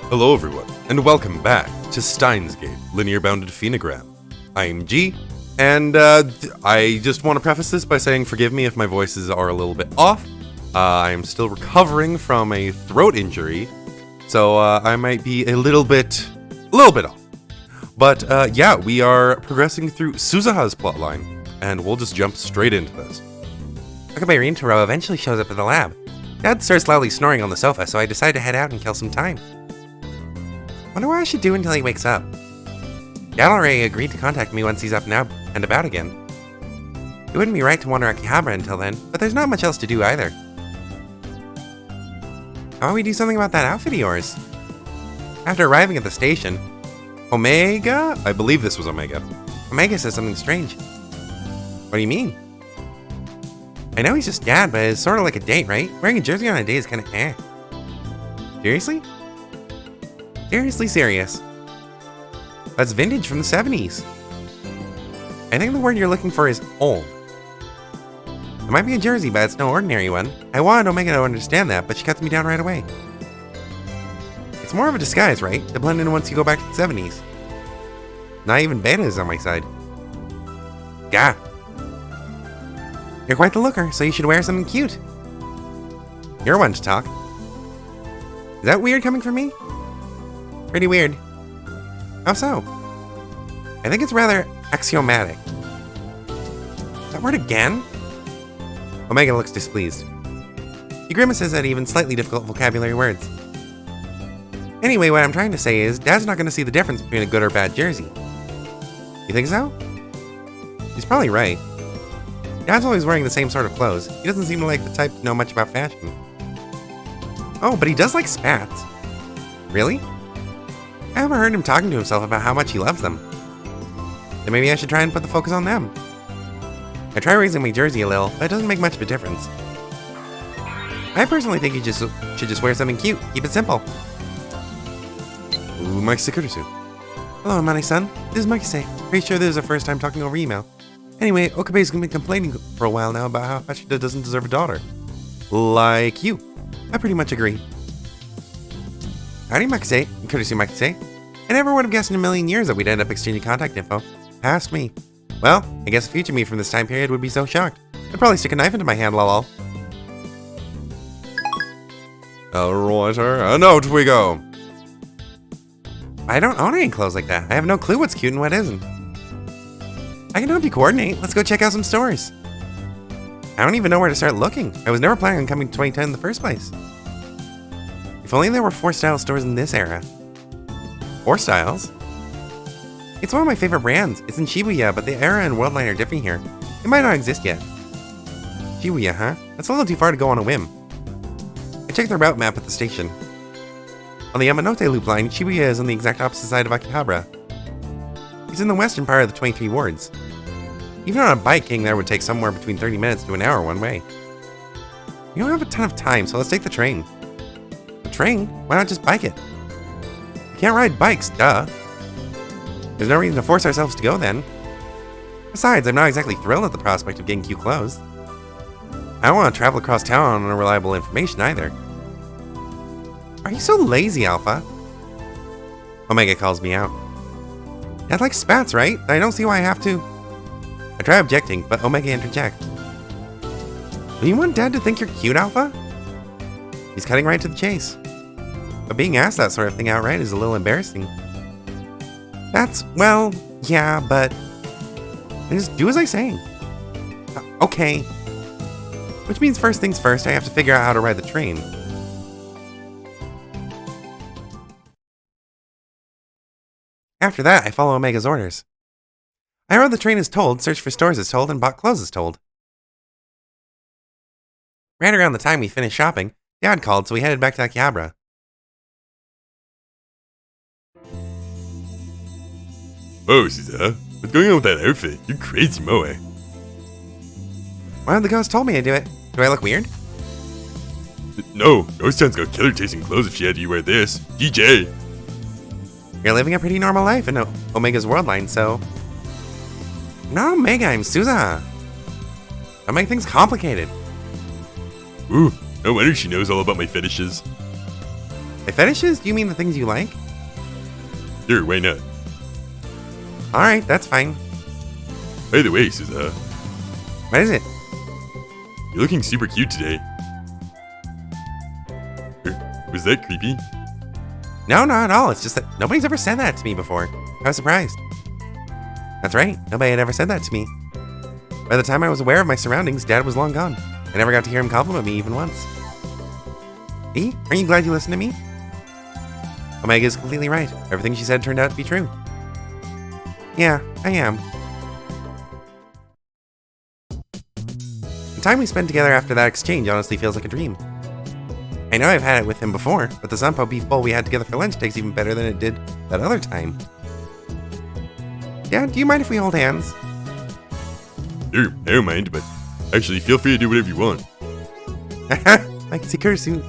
Hello everyone, and welcome back to Steins Linear Bounded Phenogram. I'm G, and I just want to preface this by saying forgive me if my voices are a little bit off. I'm still recovering from a throat injury, so I might be a little bit off. But yeah, we are progressing through SUZUHA's plotline, and we'll just jump straight into this. Huckleberry Intero eventually shows up at the lab. Dad starts loudly snoring on the sofa, so I decide to head out and kill some time. Wonder what I should do until he wakes up. Dad already agreed to contact me once he's up and about again. It wouldn't be right to wander Akihabara until then, but there's not much else to do either. How about we do something about that outfit of yours? After arriving at the station, Omega? I believe this was Omega. Omega says something strange. What do you mean? I know he's just Dad, but it's sort of like a date, right? Wearing a jersey on a date is kind of eh. Seriously? Seriously serious. That's vintage from the 70s. I think the word you're looking for is old. It might be a jersey, but it's no ordinary one. I wanted Omega to understand that, but she cuts me down right away. It's more of a disguise, right? To blend in once you go back to the 70s. Not even Beta is on my side. Gah. You're quite the looker, so you should wear something cute. You're one to talk. Is that weird coming from me? Pretty weird. How so? I think it's rather axiomatic. That word again? Omega looks displeased. He grimaces at even slightly difficult vocabulary words. Anyway, what I'm trying to say is, Dad's not going to see the difference between a good or bad jersey. You think so? He's probably right. Dad's always wearing the same sort of clothes. He doesn't seem like the type to know much about fashion. Oh, but he does like spats. Really? I haven't heard him talking to himself about how much he loves them. Then maybe I should try and put the focus on them. I try raising my jersey a little, but it doesn't make much of a difference. I personally think you should just wear something cute. Keep it simple. Ooh, Mike Sekurisu. Hello, Amane-san. This is Maki-se. Pretty sure this is our first time talking over email. Anyway, Okabe's been complaining for a while now about how Hashida doesn't deserve a daughter. Like you. I pretty much agree. Howdy, Maki-se. Courtesy Maki-se. I never would have guessed in a million years that we'd end up exchanging contact info. Past me. Well, I guess future me from this time period would be so shocked. I'd probably stick a knife into my hand, lol. Alright, and out we go. I don't own any clothes like that. I have no clue what's cute and what isn't. I can help you coordinate. Let's go check out some stores. I don't even know where to start looking. I was never planning on coming to 2010 in the first place. If only there were 4-style stores in this era. 4 styles? It's one of my favorite brands. It's in Shibuya, but the era and world line are different here. It might not exist yet. Shibuya, huh? That's a little too far to go on a whim. I checked the route map at the station. On the Yamanote loop line, Shibuya is on the exact opposite side of Akihabara. It's in the western part of the 23 wards. Even on a bike, getting there would take somewhere between 30 minutes to an hour one way. We don't have a ton of time, so let's take the train. The train? Why not just bike it? We can't ride bikes, duh. There's no reason to force ourselves to go then. Besides, I'm not exactly thrilled at the prospect of getting cute clothes. I don't want to travel across town on unreliable information either. Are you so lazy, Alpha? Omega calls me out. Dad likes spats, right? I don't see why I have to. I try objecting, but Omega interjects. Do you want Dad to think you're cute, Alpha? He's cutting right to the chase. But being asked that sort of thing outright is a little embarrassing. That's, well, yeah, but... I just do as I say. Okay. Which means first things first, I have to figure out how to ride the train. After that, I follow Omega's orders. I rode the train as told, searched for stores as told, and bought clothes as told. Right around the time we finished shopping, Dad called, so we headed back to Akihabara. Oh, SUZUHA, what's going on with that outfit? You're crazy, Moe. One of the ghosts told me to do it. Do I look weird? No, Ghost Town's got killer tasting clothes if she had you wear this. DJ! You're living a pretty normal life in Omega's world line, so... I'm not Omega, I'm SUZUHA. Don't make things complicated. Ooh, no wonder she knows all about my fetishes. My fetishes? Do you mean the things you like? Sure, why not? Alright, that's fine. By the way, SUZUHA, What is it? you're looking super cute today. Was that creepy? No, not at all. It's just that nobody's ever said that to me before. I was surprised. That's right. Nobody had ever said that to me. By the time I was aware of my surroundings, Dad was long gone. I never got to hear him compliment me even once. See? Aren't you glad you listened to me? Omega is completely right. Everything she said turned out to be true. Yeah, I am. The time we spent together after that exchange honestly feels like a dream. I know I've had it with him before, but the Zampo beef bowl we had together for lunch tastes even better than it did that other time. Dad, do you mind if we hold hands? Sure, I don't mind, but actually, feel free to do whatever you want. Mike Sekurisu.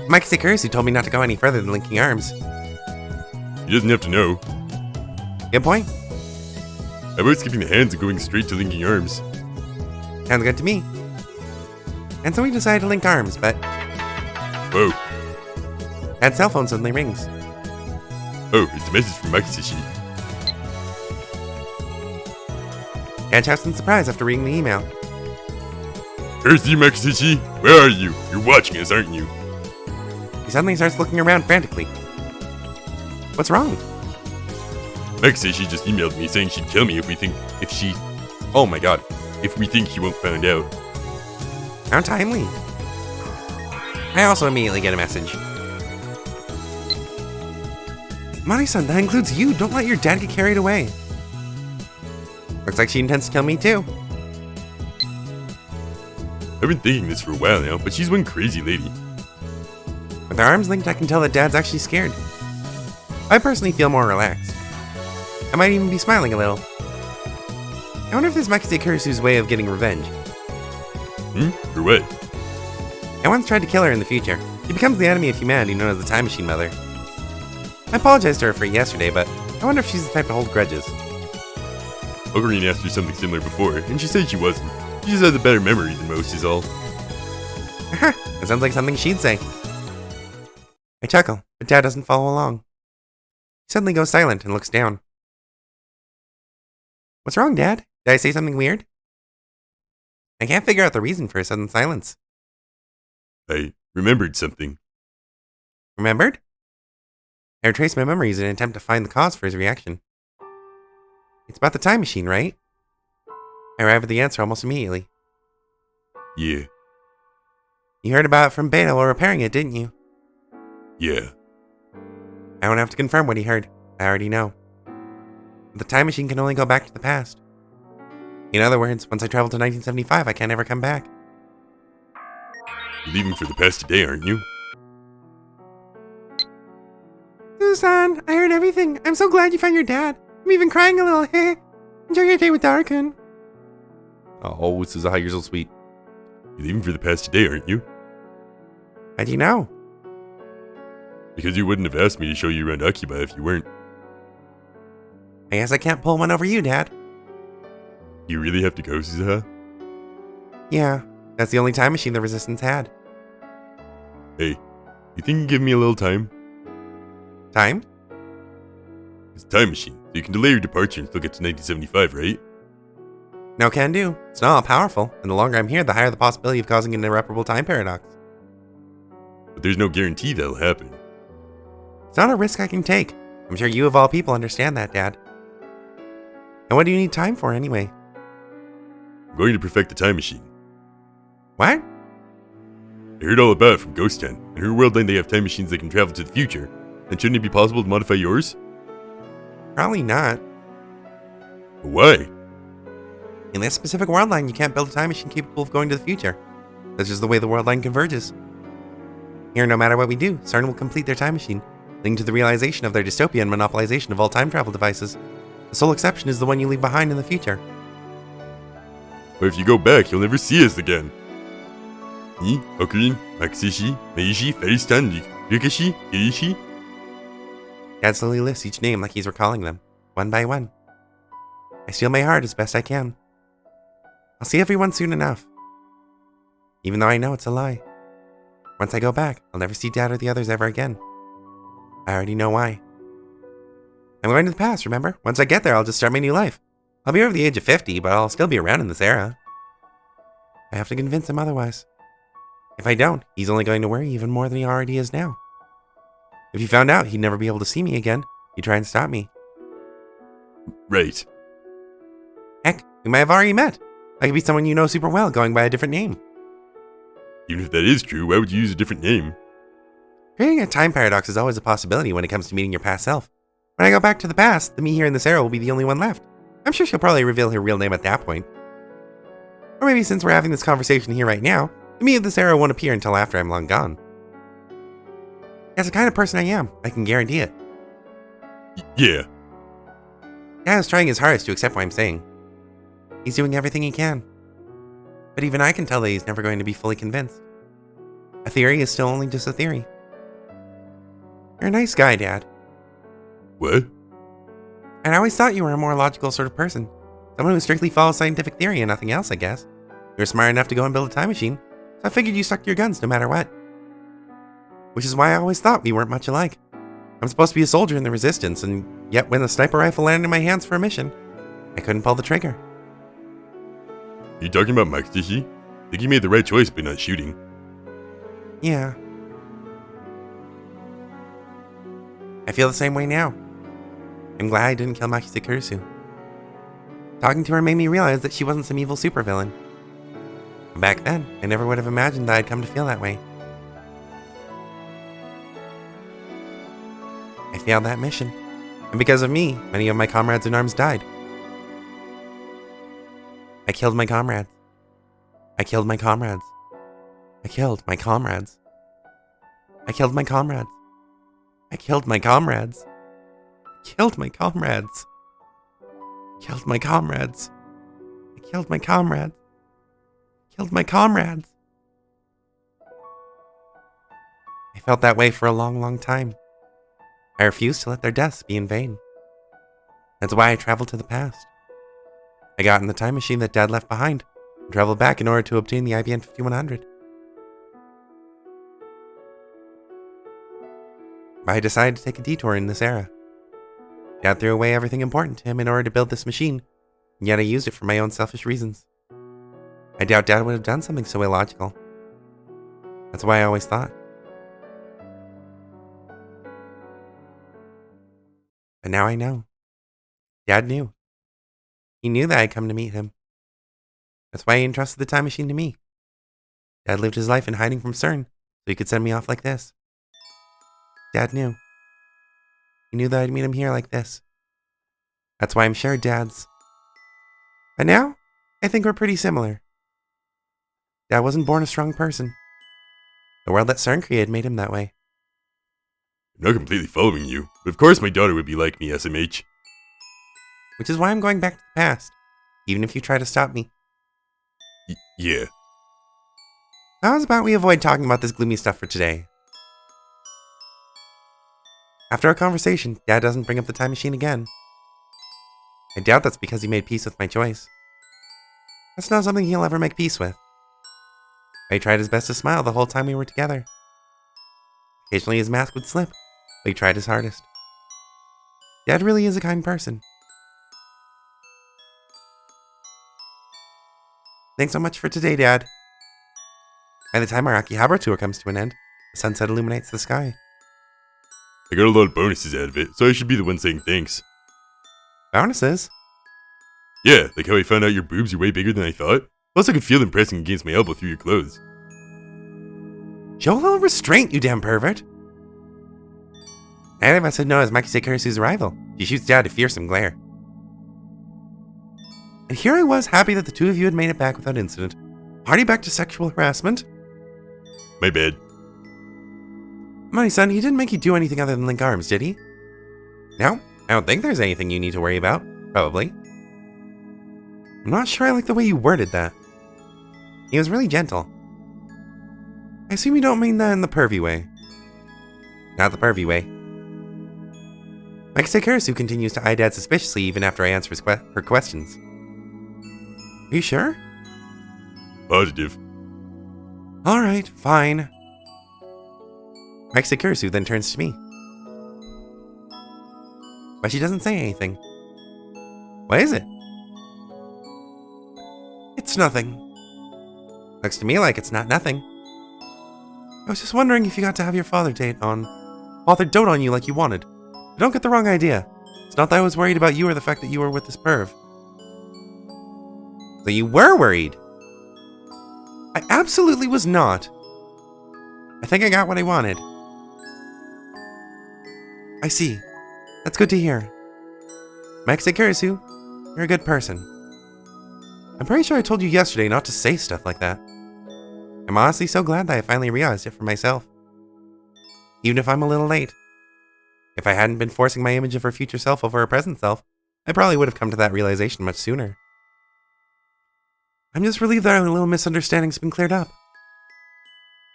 Mike Sekurisu told me not to go any further than linking arms. He doesn't have to know. Good point. How about skipping the hands and going straight to linking arms? Sounds good to me. And so we decided to link arms, but Whoa. Dad's cell phone suddenly rings. Oh, it's a message from Makisashi. Dad shouts in surprise after reading the email. Percy Makisashi, where are you? You're watching us, aren't you? He suddenly starts looking around frantically. What's wrong? Makisashi just emailed me saying she'd kill me if we think oh my god, if we think she won't find out. How timely. I also immediately get a message. Mari-san, that includes you. Don't let your dad get carried away. Looks like she intends to kill me too. I've been thinking this for a while now, but she's one crazy lady. With our arms linked, I can tell that Dad's actually scared. I personally feel more relaxed. I might even be smiling a little. I wonder if this is Makise Kurisu's way of getting revenge. For what? I once tried to kill her in the future. She becomes the enemy of humanity known as the Time Machine Mother. I apologized to her for it yesterday, but I wonder if she's the type to hold grudges. Ocarina asked her something similar before, and she said she wasn't. She just has a better memory than most is all. That sounds like something she'd say. I chuckle, but Dad doesn't follow along. He suddenly goes silent and looks down. What's wrong, Dad? Did I say something weird? I can't figure out the reason for his sudden silence. I remembered something. Remembered? I retraced my memories in an attempt to find the cause for his reaction. It's about the time machine, right? I arrive at the answer almost immediately. Yeah. You heard about it from Beta while repairing it, didn't you? Yeah. I don't have to confirm what he heard. I already know. The time machine can only go back to the past. In other words, once I travel to 1975, I can't ever come back. You're leaving for the past today, aren't you? Susan, I heard everything. I'm so glad you found your dad. I'm even crying a little. Enjoy your day with Darkun. Oh, SUZUHA, you're so sweet. You're leaving for the past today, aren't you? How do you know? Because you wouldn't have asked me to show you around Akiba if you weren't. I guess I can't pull one over you, Dad. You really have to go, SUZUHA? Yeah, that's the only time machine the Resistance had. Hey, you think you can give me a little time? Time? It's a time machine, so you can delay your departure and still get to 1975, right? No can do. It's not all powerful, and the longer I'm here, the higher the possibility of causing an irreparable time paradox. But there's no guarantee that'll happen. It's not a risk I can take. I'm sure you of all people understand that, Dad. And what do you need time for, anyway? I'm going to perfect the time machine. What? I heard all about it from Ghost Town. In her world line they have time machines that can travel to the future. Then shouldn't it be possible to modify yours? Probably not. But why? In this specific world line, you can't build a time machine capable of going to the future. That's just the way the world line converges. Here, no matter what we do, CERN will complete their time machine, leading to the realization of their dystopia and monopolization of all time travel devices. The sole exception is the one you leave behind in the future. But if you go back, you'll never see us again. Ni, Ocarina, Makisashi, Meishi, Feristan, Rikashi, Kirishi. Dad slowly lists each name like he's recalling them, one by one. I steel my heart as best I can. I'll see everyone soon enough. Even though I know it's a lie. Once I go back, I'll never see Dad or the others ever again. I already know why. I'm going to the past, remember? Once I get there, I'll just start my new life. I'll be over the age of 50, but I'll still be around in this era. I have to convince him otherwise. If I don't, he's only going to worry even more than he already is now. If he found out he'd never be able to see me again, he'd try and stop me. Right. Heck, we might have already met. I could be someone you know super well going by a different name. Even if that is true, why would you use a different name? Creating a time paradox is always a possibility when it comes to meeting your past self. When I go back to the past, the me here in this era will be the only one left. I'm sure she'll probably reveal her real name at that point. Or maybe since we're having this conversation here right now, the me of this era won't appear until after I'm long gone. That's the kind of person I am, I can guarantee it. Yeah. Dad is trying his hardest to accept what I'm saying. He's doing everything he can. But even I can tell that he's never going to be fully convinced. A theory is still only just a theory. You're a nice guy, Dad. What? And I always thought you were a more logical sort of person. Someone who strictly follows scientific theory and nothing else, I guess. You were smart enough to go and build a time machine, so I figured you stuck to your guns no matter what. Which is why I always thought we weren't much alike. I'm supposed to be a soldier in the resistance, and yet when the sniper rifle landed in my hands for a mission, I couldn't pull the trigger. Are you talking about Max Dishi? I think you made the right choice by not shooting. Yeah. I feel the same way now. I'm glad I didn't kill Makise Kurisu. Talking to her made me realize that she wasn't some evil supervillain. Back then, I never would have imagined that I'd come to feel that way. I failed that mission, and because of me, many of my comrades in arms died. I killed my comrades. I killed my comrades. I killed my comrades. I killed my comrades. I killed my comrades. Killed my comrades. Killed my comrades. I killed my comrades. Killed my comrades. I felt that way for a long, long time. I refused to let their deaths be in vain. That's why I traveled to the past. I got in the time machine that Dad left behind and traveled back in order to obtain the IBN 5100. But I decided to take a detour in this era. Dad threw away everything important to him in order to build this machine, and yet I used it for my own selfish reasons. I doubt Dad would have done something so illogical. That's why I always thought. But now I know. Dad knew. He knew that I'd come to meet him. That's why he entrusted the time machine to me. Dad lived his life in hiding from CERN, so he could send me off like this. Dad knew. He knew that I'd meet him here like this. That's why I'm sure Dad's. But now, I think we're pretty similar. Dad wasn't born a strong person. The world that CERN created made him that way. I'm not completely following you, but of course my daughter would be like me, SMH. Which is why I'm going back to the past, even if you try to stop me. Yeah. How's about we avoid talking about this gloomy stuff for today? After our conversation, Dad doesn't bring up the time machine again. I doubt that's because he made peace with my choice. That's not something he'll ever make peace with. He tried his best to smile the whole time we were together. Occasionally his mask would slip, but he tried his hardest. Dad really is a kind person. Thanks so much for today, Dad. By the time our Akihabara tour comes to an end, the sunset illuminates the sky. I got a lot of bonuses out of it, so I should be the one saying thanks. Bonuses? Yeah, like how I found out your boobs are way bigger than I thought. Plus I could feel them pressing against my elbow through your clothes. Show a little restraint, you damn pervert. Neither of us had known as Makise Kurisu's arrival. She shoots Dad a fearsome glare. And here I was, happy that the two of you had made it back without incident. Party back to sexual harassment? My bad. My son, he didn't make you do anything other than link arms, did he? No, I don't think there's anything you need to worry about. Probably. I'm not sure I like the way you worded that. He was really gentle. I assume you don't mean that in the pervy way. Not the pervy way. Makise Kurisu continues to eye Dad suspiciously even after I answer her questions. Are you sure? Positive. Alright, fine. Makise Kurisu then turns to me. but she doesn't say anything. What is it? It's nothing. Looks to me like it's not nothing. I was just wondering if you got to have your father dote on you like you wanted. But don't get the wrong idea. It's not that I was worried about you or the fact that you were with this perv. So you were worried? I absolutely was not. I think I got what I wanted. I see. That's good to hear. Maxi Kurisu, you're a good person. I'm pretty sure I told you yesterday not to say stuff like that. I'm honestly so glad that I finally realized it for myself. Even if I'm a little late. If I hadn't been forcing my image of her future self over her present self, I probably would have come to that realization much sooner. I'm just relieved that our little misunderstanding's been cleared up.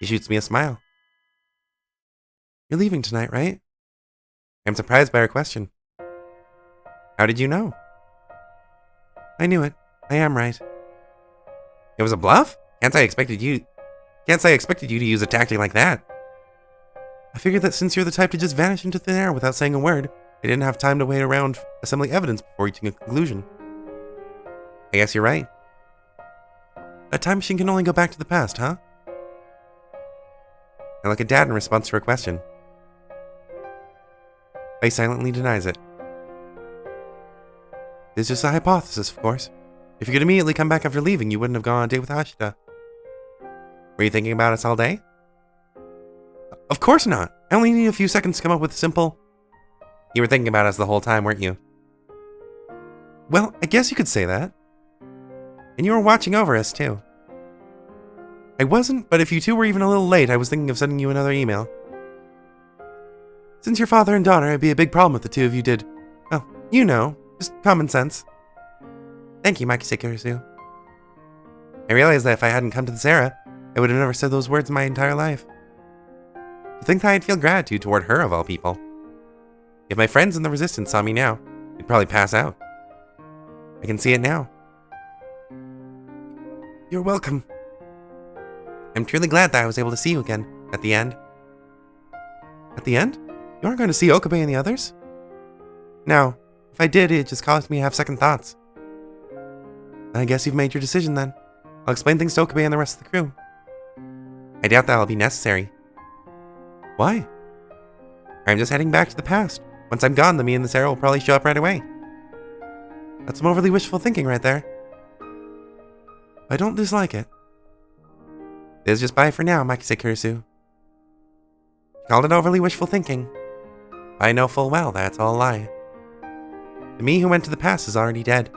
He shoots me a smile. You're leaving tonight, right? I'm surprised by her question. How did you know? I knew it. I am right. It was a bluff? Can't say I expected you to use a tactic like that. I figured that since you're the type to just vanish into thin air without saying a word, I didn't have time to wait around assembling evidence before reaching a conclusion. I guess you're right. A time machine can only go back to the past, huh? I look at Dad in response to her question. He silently denies it. It's just a hypothesis, of course. If you could immediately come back after leaving, you wouldn't have gone on a date with Ashita. Were you thinking about us all day? Of course not. I only need a few seconds to come up with a simple... You were thinking about us the whole time, weren't you? Well, I guess you could say that. And you were watching over us, too. I wasn't, but if you two were even a little late, I was thinking of sending you another email. Since you're father and daughter, it'd be a big problem if the two of you did... Well, you know, just common sense. Thank you, Maki Sekirisu. I realized that if I hadn't come to this era, I would have never said those words in my entire life. To think that I'd feel gratitude toward her of all people. If my friends in the Resistance saw me now, they'd probably pass out. I can see it now. You're welcome. I'm truly glad that I was able to see you again, at the end. At the end? You aren't going to see Okabe and the others? No. If I did, it just caused me to have second thoughts. I guess you've made your decision then. I'll explain things to Okabe and the rest of the crew. I doubt that'll be necessary. Why? I'm just heading back to the past. Once I'm gone, the me in this era will probably show up right away. That's some overly wishful thinking right there. I don't dislike it. This is just bye for now, Makise Kurisu. Called it overly wishful thinking. I know full well that's all a lie. The me who went to the past is already dead.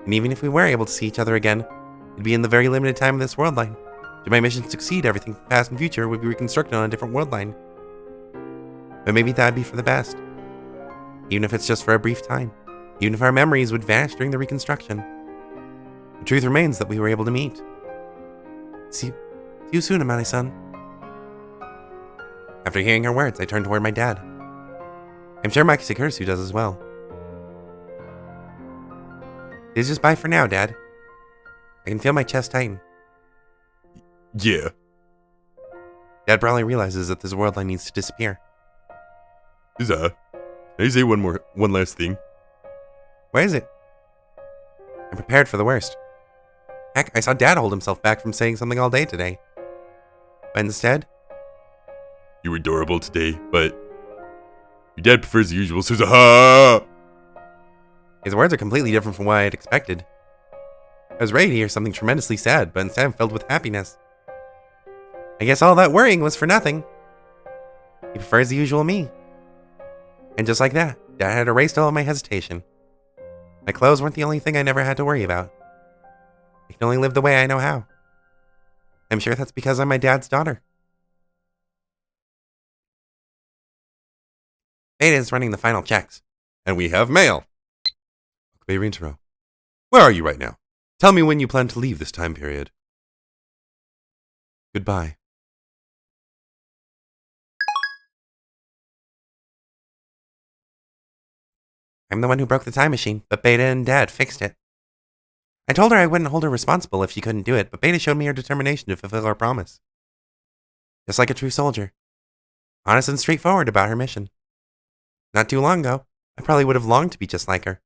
And even if we were able to see each other again, it'd be in the very limited time of this world line. Should my mission succeed, everything past and future would be reconstructed on a different world line. But maybe that'd be for the best. Even if it's just for a brief time. Even if our memories would vanish during the reconstruction. The truth remains that we were able to meet. See you soon, Amane-san. After hearing her words, I turn toward my dad. I'm sure Makise Kurisu does as well. It's just bye for now, Dad. I can feel my chest tighten. Yeah. Dad probably realizes that this world line needs to disappear. Can I say one last thing? What is it? I'm prepared for the worst. Heck, I saw Dad hold himself back from saying something all day today. But instead... You were adorable today, but... Your dad prefers the usual SUZUHA! His words are completely different from what I had expected. I was ready to hear something tremendously sad, but instead I'm filled with happiness. I guess all that worrying was for nothing. He prefers the usual me. And just like that, Dad had erased all of my hesitation. My clothes weren't the only thing I never had to worry about. I can only live the way I know how. I'm sure that's because I'm my dad's daughter. Beta is running the final checks. And we have mail. Okay, Rintaro. Where are you right now? Tell me when you plan to leave this time period. Goodbye. I'm the one who broke the time machine, but Beta and Dad fixed it. I told her I wouldn't hold her responsible if she couldn't do it, but Beta showed me her determination to fulfill her promise. Just like a true soldier. Honest and straightforward about her mission. Not too long ago, I probably would have longed to be just like her.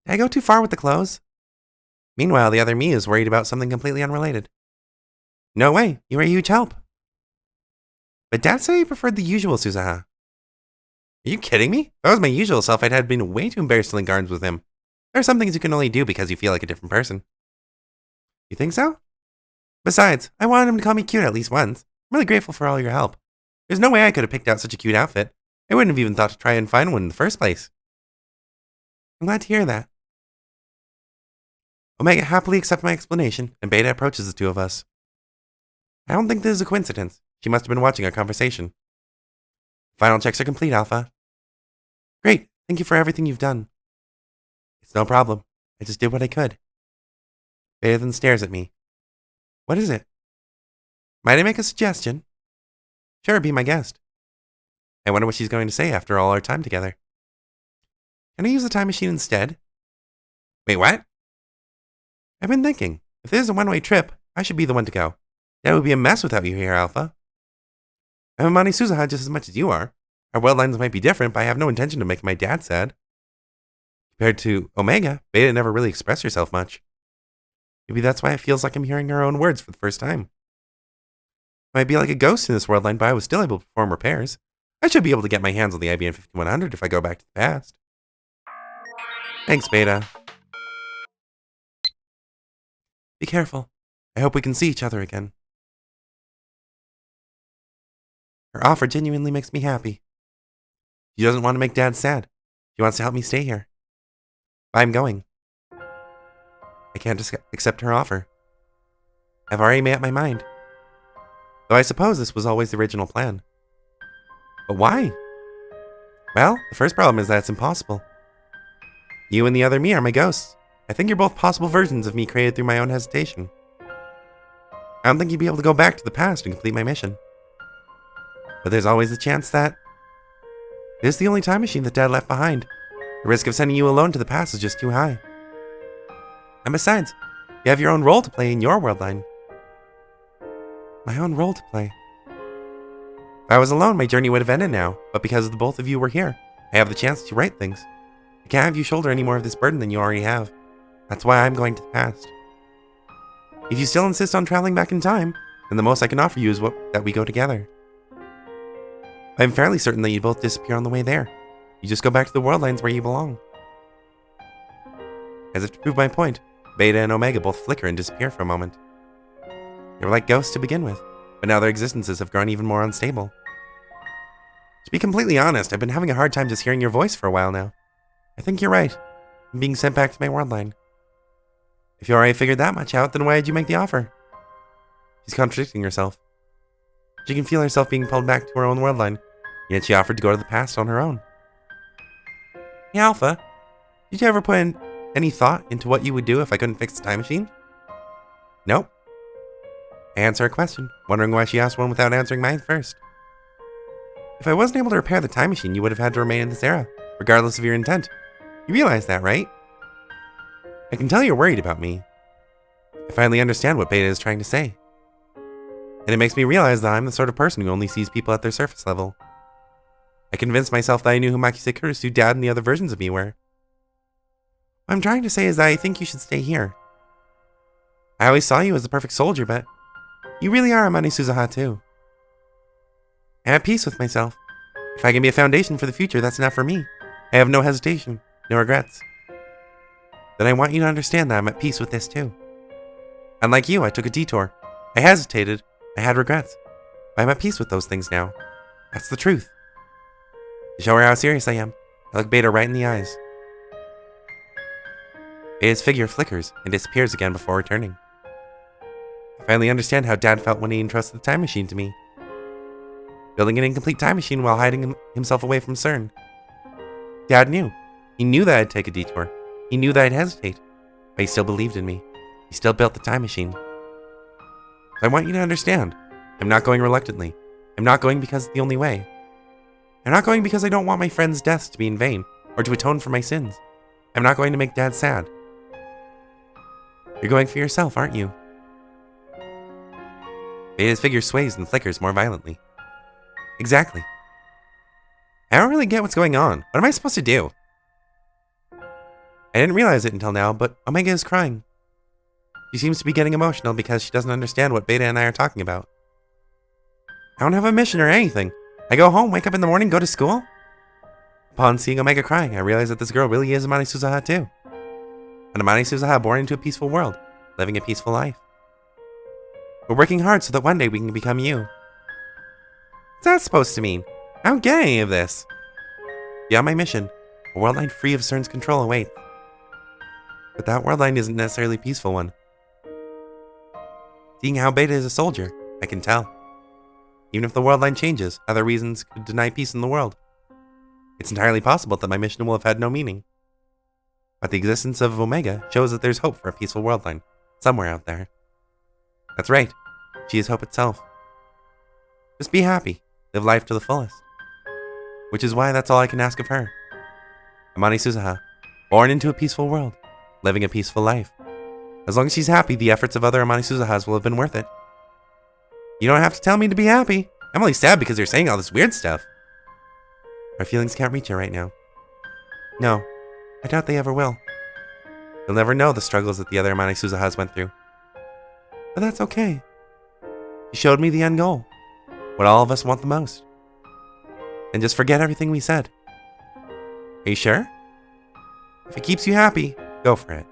Did I go too far with the clothes? Meanwhile, the other me is worried about something completely unrelated. No way, you were a huge help. But Dad said he preferred the usual SUZUHA. Are you kidding me? If that was my usual self, I'd have been way too embarrassed to link arms with him. There are some things you can only do because you feel like a different person. You think so? Besides, I wanted him to call me cute at least once. I'm really grateful for all your help. There's no way I could have picked out such a cute outfit. I wouldn't have even thought to try and find one in the first place. I'm glad to hear that. Omega happily accepts my explanation, and Beta approaches the two of us. I don't think this is a coincidence. She must have been watching our conversation. Final checks are complete, Alpha. Great, thank you for everything you've done. It's no problem. I just did what I could. Beta then stares at me. What is it? Might I make a suggestion? Sure, be my guest. I wonder what she's going to say after all our time together. Can I use the time machine instead? Wait, what? I've been thinking, if this is a one-way trip, I should be the one to go. That would be a mess without you here, Alpha. I'm Amani SUZUHA just as much as you are. Our world lines might be different, but I have no intention to make my dad sad. Compared to Omega, Beta never really expressed herself much. Maybe that's why it feels like I'm hearing her own words for the first time. I might be like a ghost in this world line, but I was still able to perform repairs. I should be able to get my hands on the IBM 5100 if I go back to the past. Thanks, Beta. Be careful. I hope we can see each other again. Her offer genuinely makes me happy. She doesn't want to make Dad sad. She wants to help me stay here. I'm going. I can't just accept her offer. I've already made up my mind. Though I suppose this was always the original plan. But why? Well, the first problem is that it's impossible. You and the other me are my ghosts. I think you're both possible versions of me created through my own hesitation. I don't think you'd be able to go back to the past and complete my mission. But there's always the chance that it is the only time machine that Dad left behind. The risk of sending you alone to the past is just too high. And besides, you have your own role to play in your world line. My own role to play. If I was alone, my journey would have ended now, but because the both of you were here, I have the chance to right things. I can't have you shoulder any more of this burden than you already have. That's why I'm going to the past. If you still insist on traveling back in time, then the most I can offer you is that we go together. I'm fairly certain that you both disappear on the way there. You just go back to the world lines where you belong. As if to prove my point, Beta and Omega both flicker and disappear for a moment. They were like ghosts to begin with, but now their existences have grown even more unstable. To be completely honest, I've been having a hard time just hearing your voice for a while now. I think you're right. I'm being sent back to my world line. If you already figured that much out, then why did you make the offer? She's contradicting herself. She can feel herself being pulled back to her own world line, yet she offered to go to the past on her own. Hey, Alpha, did you ever put in any thought into what you would do if I couldn't fix the time machine? Nope. I answer a question, wondering why she asked one without answering mine first. If I wasn't able to repair the time machine, you would have had to remain in this era, regardless of your intent. You realize that, right? I can tell you're worried about me. I finally understand what Beta is trying to say. And it makes me realize that I'm the sort of person who only sees people at their surface level. I convinced myself that I knew who Makise Kurisu, Dad, and the other versions of me were. What I'm trying to say is that I think you should stay here. I always saw you as the perfect soldier, but you really are Amani SUZUHA too. I'm at peace with myself. If I can be a foundation for the future, that's enough for me. I have no hesitation, no regrets. Then I want you to understand that I'm at peace with this too. Unlike you, I took a detour. I hesitated. I had regrets. But I'm at peace with those things now. That's the truth. To show her how serious I am, I look Beta right in the eyes. Beta's figure flickers and disappears again before returning. I finally understand how Dad felt when he entrusted the time machine to me. Building an incomplete time machine while hiding himself away from CERN. Dad knew. He knew that I'd take a detour. He knew that I'd hesitate. But he still believed in me. He still built the time machine. So I want you to understand. I'm not going reluctantly. I'm not going because it's the only way. I'm not going because I don't want my friends' deaths to be in vain, or to atone for my sins. I'm not going to make Dad sad. You're going for yourself, aren't you? Beta's figure sways and flickers more violently. Exactly. I don't really get what's going on. What am I supposed to do? I didn't realize it until now, but Omega is crying. She seems to be getting emotional because she doesn't understand what Beta and I are talking about. I don't have a mission or anything. I go home, wake up in the morning, go to school. Upon seeing Omega crying, I realize that this girl really is Amani SUZUHA too. An Amani SUZUHA born into a peaceful world, living a peaceful life. We're working hard so that one day we can become you. What's that supposed to mean? I don't get any of this. Beyond my mission, a world line free of CERN's control awaits. But that world line isn't necessarily a peaceful one. Seeing how Beta is a soldier, I can tell. Even if the world line changes, other reasons could deny peace in the world. It's entirely possible that my mission will have had no meaning. But the existence of Omega shows that there's hope for a peaceful world line, somewhere out there. That's right, she is hope itself. Just be happy, live life to the fullest. Which is why that's all I can ask of her. Amani SUZUHA, born into a peaceful world, living a peaceful life. As long as she's happy, the efforts of other Amani SUZUHAs will have been worth it. You don't have to tell me to be happy. I'm only sad because you're saying all this weird stuff. Our feelings can't reach her right now. No, I doubt they ever will. You'll never know the struggles that the other Amani SUZUHAs went through. But that's okay. She showed me the end goal. What all of us want the most. And just forget everything we said. Are you sure? If it keeps you happy, go for it.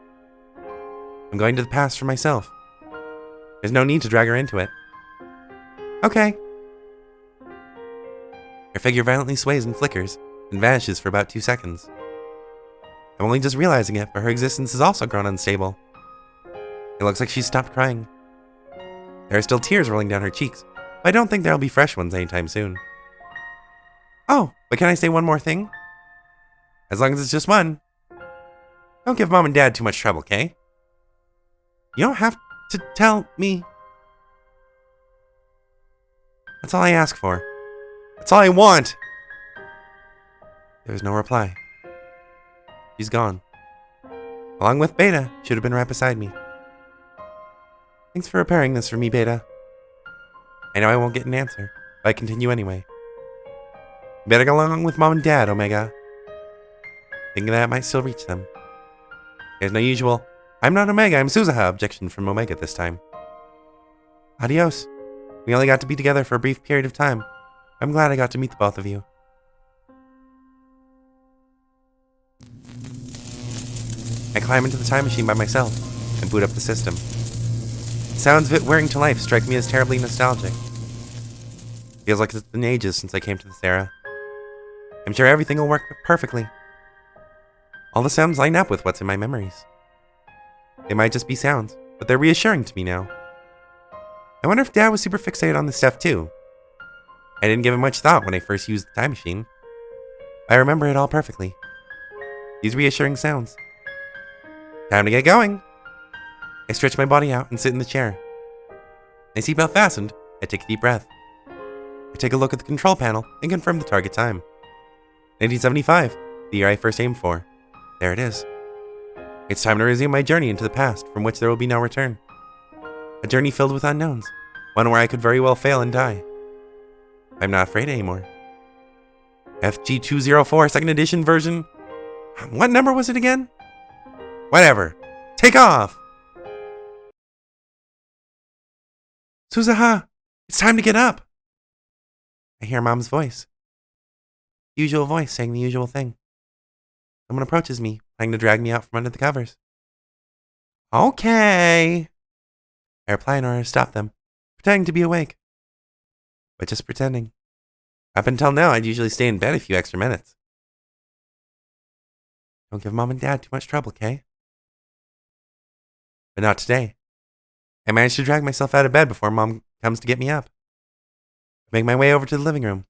I'm going to the past for myself. There's no need to drag her into it. Okay. Her figure violently sways and flickers, and vanishes for about 2 seconds. I'm only just realizing it, but her existence has also grown unstable. It looks like she's stopped crying. There are still tears rolling down her cheeks, but I don't think there'll be fresh ones anytime soon. Oh, but can I say one more thing? As long as it's just one. Don't give Mom and Dad too much trouble, okay? You don't have to tell me. That's all I ask for. That's all I want. There was no reply. She's gone. Along with Beta, should have been right beside me. Thanks for repairing this for me, Beta. I know I won't get an answer, but I continue anyway. You better go along with Mom and Dad, Omega. Thinking that I might still reach them. There's no usual, I'm not Omega, I'm SUZUHA objection from Omega this time. Adios. We only got to be together for a brief period of time. I'm glad I got to meet the both of you. I climb into the time machine by myself and boot up the system. The sounds of it whirring to life strike me as terribly nostalgic. Feels like it's been ages since I came to this era. I'm sure everything will work perfectly. All the sounds line up with what's in my memories. They might just be sounds, but they're reassuring to me now. I wonder if Dad was super fixated on this stuff too. I didn't give it much thought when I first used the time machine. I remember it all perfectly. These reassuring sounds. Time to get going. I stretch my body out and sit in the chair. My seatbelt fastened, I take a deep breath. I take a look at the control panel and confirm the target time. 1975, the year I first aimed for. There it is. It's time to resume my journey into the past, from which there will be no return. A journey filled with unknowns, one where I could very well fail and die. I'm not afraid anymore. FG204 second edition version. What number was it again? Whatever. Take off! SUZUHA, it's time to get up! I hear Mom's voice. Usual voice saying the usual thing. Someone approaches me, trying to drag me out from under the covers. Okay. I reply in order to stop them, pretending to be awake. But just pretending. Up until now, I'd usually stay in bed a few extra minutes. Don't give Mom and Dad too much trouble, okay? But not today. I managed to drag myself out of bed before Mom comes to get me up. I make my way over to the living room.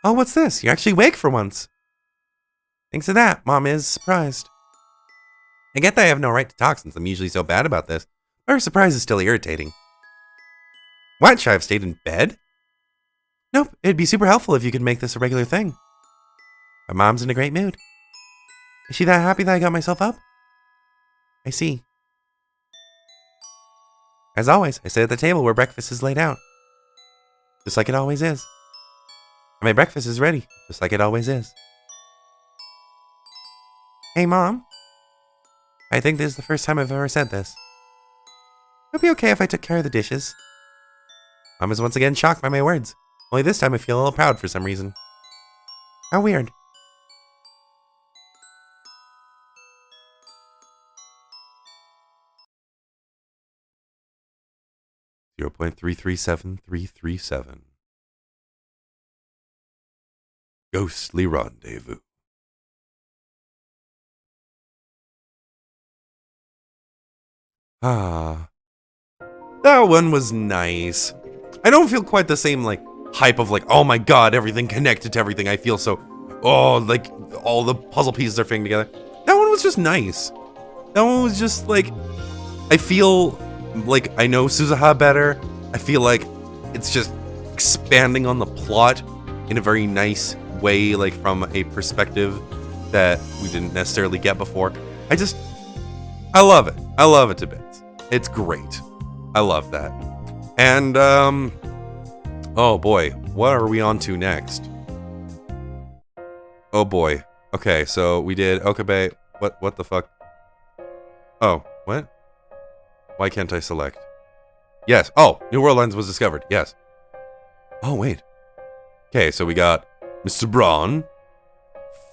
Oh, what's this? You're actually awake for once. Thanks to that, Mom is surprised. I get that I have no right to talk since I'm usually so bad about this, but her surprise is still irritating. What, should I have stayed in bed? Nope, it'd be super helpful if you could make this a regular thing. But Mom's in a great mood. Is she that happy that I got myself up? I see. As always, I sit at the table where breakfast is laid out. Just like it always is. My breakfast is ready, just like it always is. Hey, Mom. I think this is the first time I've ever said this. Would it be okay if I took care of the dishes? Mom is once again shocked by my words. Only this time I feel a little proud for some reason. How weird. .337337. Ghostly rendezvous. Ah. That one was nice. I don't feel quite the same, like, hype of, like, oh my god, everything connected to everything. I feel so, oh, like, all the puzzle pieces are fitting together. That one was just nice. That one was just, like, I feel like I know SUZUHA better. I feel like it's just expanding on the plot in a very nice way, like, from a perspective that we didn't necessarily get before. I love it. I love it to bits. It's great. I love that. And, oh boy, what are we on to next? Oh boy. Okay, so we did Okabe. What the fuck? Oh, what? Why can't I select? Yes. Oh, New World Lens was discovered. Yes. Oh, wait. Okay, so we got Mr. Braun,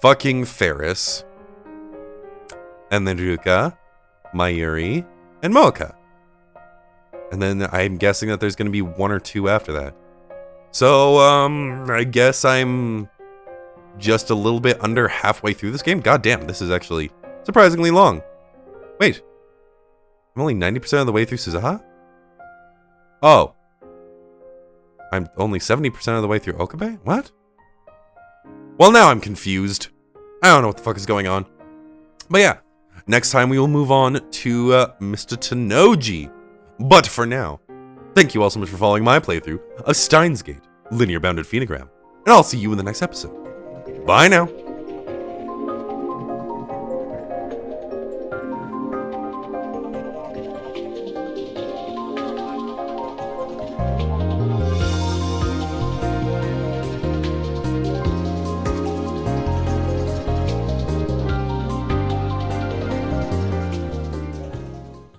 fucking Ferris, and then Ruka, Mayuri, and Mocha. And then I'm guessing that there's going to be one or two after that. So, I guess I'm just a little bit under halfway through this game. God damn, this is actually surprisingly long. Wait. I'm only 90% of the way through SUZUHA? Oh. I'm only 70% of the way through Okabe? What? Well, now I'm confused. I don't know what the fuck is going on. But yeah, next time we will move on to Mr. Tanoji. But for now, thank you all so much for following my playthrough of Steins Gate, linear bounded Phenogram. And I'll see you in the next episode. Bye now.